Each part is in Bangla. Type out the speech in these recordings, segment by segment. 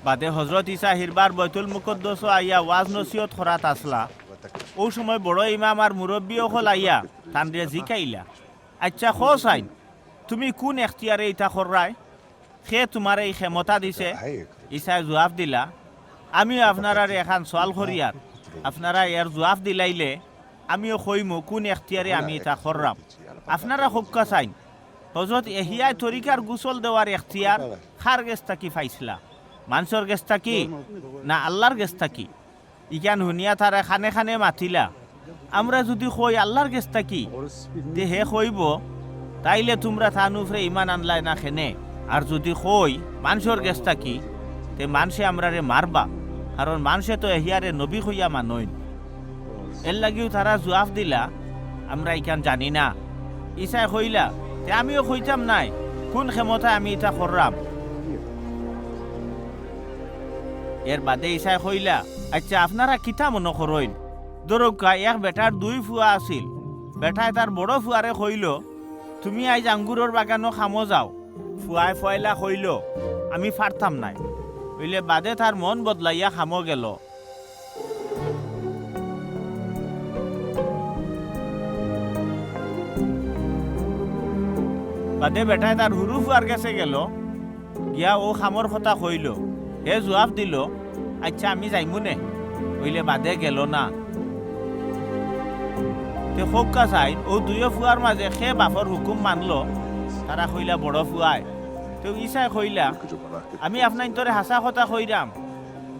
বাদে হজরত ইসা হিরবার বৈতুল মুকদ্দস আইয়া ওয়াজ নসিহত খরাত আসলা। ও সময় বড় ইমাম আর মুরব্বী হল আইয়া তানরে জিকাইলা, আচ্ছা খোসাইন তুমি কোন এখতিয়ারে ইটা খররায়, সে তোমার এই ক্ষমতা দিছে? ইসায় জবাব দিলা, আমিও আপনারা এখান সওয়াল করিয়ার, আপনারা এর জবাব দিলাইলে আমিও কইমু কোন এখতিয়ারে আমি এটা খররাম। আপনারা হক্কা চাইন হজরত এহিয়ায় তরিকার গুসল দেওয়ার এখতিয়ার খার গেছটা কি পাইছিলা? মানুষের গেছটা কি না আল্লাহর গেছটা কি? ইখান শুনিয়া তারা খানে খানে মাতিলা। আমরা যদি কই আল্লাহর গেছটা কি, তে হে কইব তাইলে তোমরা থান উপরে ইমান আনলাই না খেনে। আর যদি কই মানুষের গেছটা কি, তে মানুষে আমরা রে মারবা, কারণ মানুষে তো এহিয়ারে নবী হইয়া মানইন। এর লাগিও তারা জবাব দিলা, আমরা ইখান জানি না। ইসাই কইলা, তে আমিও কইতাম নাই কোন ক্ষমতায় আমি এটা কররাম। এর বাদে ইসাই কইলা, আচ্ছা আপনারা কিতা মনে করইন? দরকা এক বেটার দুই ফুয়া আছিল। বেটায় তার বড় ফুয়ারে কইল, তুমি আইজ আঙ্গুরের বাগানো খামো যাও। ফুয়ায় ফয়লা কইল, আমি পারতাম নাই। বইলে বাদে তার মন বদলাইয়া খামো গেল। বাদে বেটায় তার হুরু ফুয়ার কাছে গেল, গিয়া ও খামর কথা কইল। হে জবাব দিল, আচ্ছা আমি যাইমু নে। বইলে বাদে গেল না। তে হক্কা চাই ও দুই ফুয়ার মাঝে সে বাপর হুকুম মানলো। তারা কইলা বড় ফুয়ায়। তো ইসাই কইলা, আমি আপনার তোরে হাসা কথা কইরাম,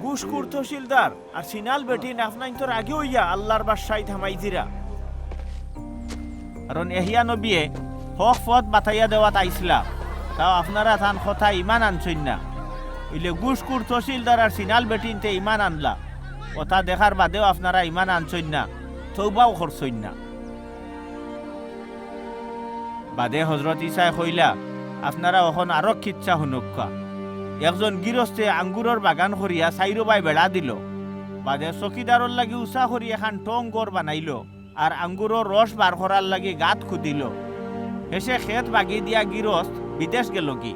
গুসকুর তহসিলদার আর সিনাল বেটিন আপনার তোর আগে হইয়া আল্লাহর বাসায় থামাই দিরা। কারণ এহিয়া নবিয়ে হক পথ বাতাইয়া দেওয়াত আইসলা, তাও আপনারা থান কথা ইমান আনছেন না। ওইলে গুসকুর তহসিলদার আর সিনাল বেটিনতে ইমান আনলা, কথা দেখার বাদেও আপনারা ইমান আনছেন না, তৌবাও করছেন না। বাদে হজরত ইসাই কইলা, আপনারা এখন আরো খিচ্ছা শুনুকা। একজন গৃহস্থে আঙ্গুরের বাগান করিয়া চাইরবাই বেড়া দিল। বাদে চকিদারর লাগি উষা করি এখন টং গড় বানাইল, আর আঙ্গুরের রস বার করার লাগি গাত খুদিল। হেসে খেত বাগি দিয়া গৃহস্থ বিদেশ গেল কি।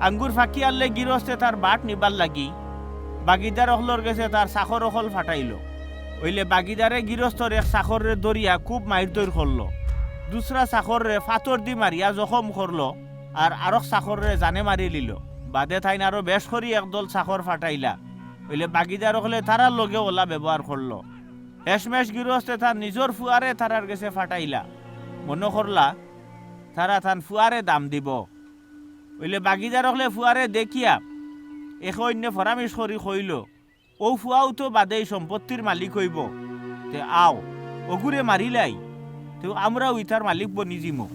আঙ্গুর ফাঁকি আনলে গৃহস্থে তার বাট নিবার লাগি বাগিদার অহলর গেছে তার চাকর অহল ফাটাইল। ওইলে বাগিদারে গৃহস্থর এক চাকরে দরিয়া খুব মাইর করল। দুসরা চাকরে ফাতর দি মারিয়া জখম করলো, আর আরক চাকরে জানে মারি লিল। বাদে থাইন আরো বেশ করি একদল চাকর ফাটাইলা। ওইলে বাগিদার হলে তারার লগে ওলা ব্যবহার করলো। হেসমেশ গৃহস্থে তার নিজের ফুয়ারে তারার গেছে ফাটাইলা। মনে করলা তারা থান ফুয়ারে দাম দিব। ওইলে বাগিদার হলে ফুয়ারে দেখিয়া একে অন্য ফরামিশ করি কইল, ও ফুয়াও তো বাদেই সম্পত্তির মালিক হইব, তে আও অগুরে মারিলাই, তো আমরাও ইটার মালিক বনি জিমু।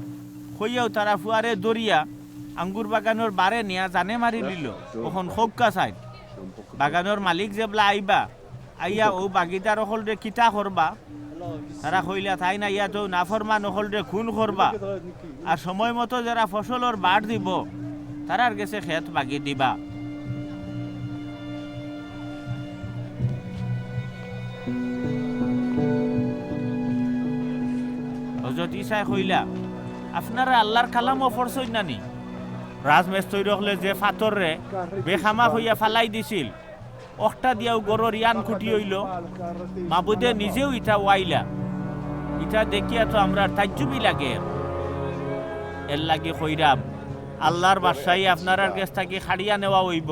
কইয়াও তারা ফুয়ারে দরিয়া আঙ্গুর বাগানোর বারে নিয়া জানে মারি লিল। তখন খোকা চাই বাগানোর মালিক যেবলা আইবা, আইয়া ও বাগিদার হলরে কিতা করবা? তারা কইলা, তাই না ইয়া তো নাফরমান হলরে খুন করবা, আর সময় মতো যারা ফসলের বাড় দিব তারার গেছে খেত বাগি দিবা। হযরত ঈসা কইলা, আপনারা আল্লাহর কালামও পড়ছই নানি? রাজমেস্ত্রি হলে যে ফাতরে বেখামা হইয়া ফালাই দিছিল, অকটা দিয়াও গরর ইয়ান খুটি হইল। মাবুদে নিজেও ইটা ওয়াইলা। ইটা দেখিয়া তো আমরা তাজ্জুবি লাগে। এর লাগে কইরাম, আল্লাহর বাদশাহী আপনার কাছ থেকে খাড়িয়া নেওয়া হইব,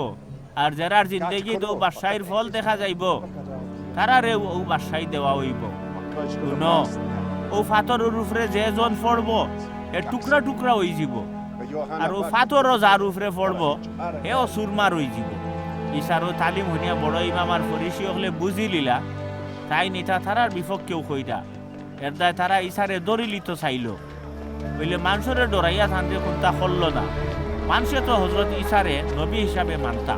আর যারার জিন্দগি তো বাদশাহীর ফল দেখা যাইব তারারে ও বাদশাহী দেওয়া হইব। শুনো, ও ফাতরের উপরে যে জন পড়ব এ টুকরা টুকরা হয়ে যাব, আর ও ফাতরও যার উপরে পড়ব এও সুরমার হয়ে যাব। ইসারও তালিম শুনিয়া বড় ইমাম আর ফরিসি হলে বুঝি লিলা, তাই নিতা তারার বিপক্ষেও কইরা। এর দায় তারা ইসারে দরিলিত চাইল। বইলে মানুষের ডরাইয়া থানতে কোনটা করল না। মানুষে তো হজরত ইসারে নবী হিসাবে মানতা।